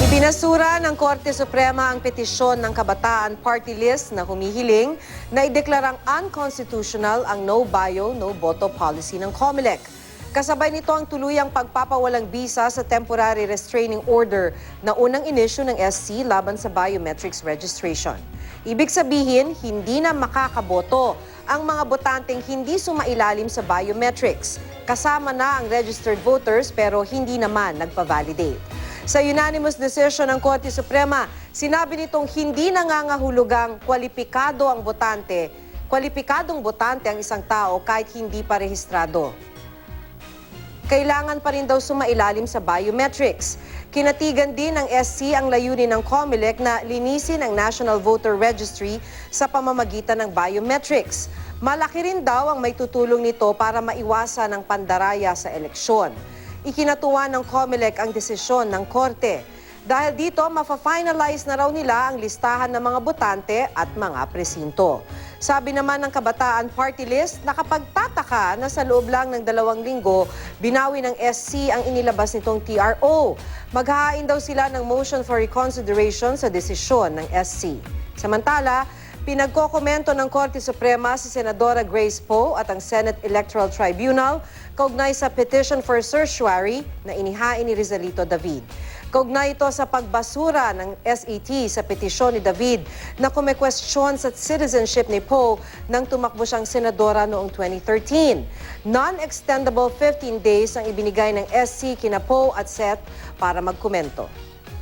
Ibinasura ng Korte Suprema ang petisyon ng Kabataan Party List na humihiling na ideklarang unconstitutional ang no bio, no boto policy ng COMELEC. Kasabay nito ang tuluyang pagpapawalang bisa sa temporary restraining order na unang inisyu ng SC laban sa biometrics registration. Ibig sabihin, hindi na makakaboto ang mga botanteng hindi sumailalim sa biometrics. Kasama na ang registered voters pero hindi naman nagpa-validate. Sa unanimous decision ng Korte Suprema, sinabi nitong hindi nangangahulugang kwalipikadong botante ang isang tao kahit hindi pa rehistrado. Kailangan pa rin daw sumailalim sa biometrics. Kinatigan din ng SC ang layunin ng COMELEC na linisin ang National Voter Registry sa pamamagitan ng biometrics. Malaki rin daw ang may tutulong nito para maiwasan ang pandaraya sa eleksyon. Ikinatuwa ng COMELEC ang desisyon ng Korte. Dahil dito, mafa-finalize na raw nila ang listahan ng mga botante at mga presinto. Sabi naman ng Kabataan Party List, nakapagtataka na sa loob lang ng 2 linggo, binawi ng SC ang inilabas nitong TRO. Maghahain daw sila ng motion for reconsideration sa desisyon ng SC. Samantala, pinagkokomento ng Korte Suprema si Senadora Grace Poe at ang Senate Electoral Tribunal kaugnay sa petition for certiorari na inihain ni Rizalito David. Kaugnay ito sa pagbasura ng SET sa petisyon ni David na kumekwestiyon sa citizenship ni Poe nang tumakbo siyang senadora noong 2013. Non-extendable 15 days ang ibinigay ng SC kina Poe at Seth para magkomento.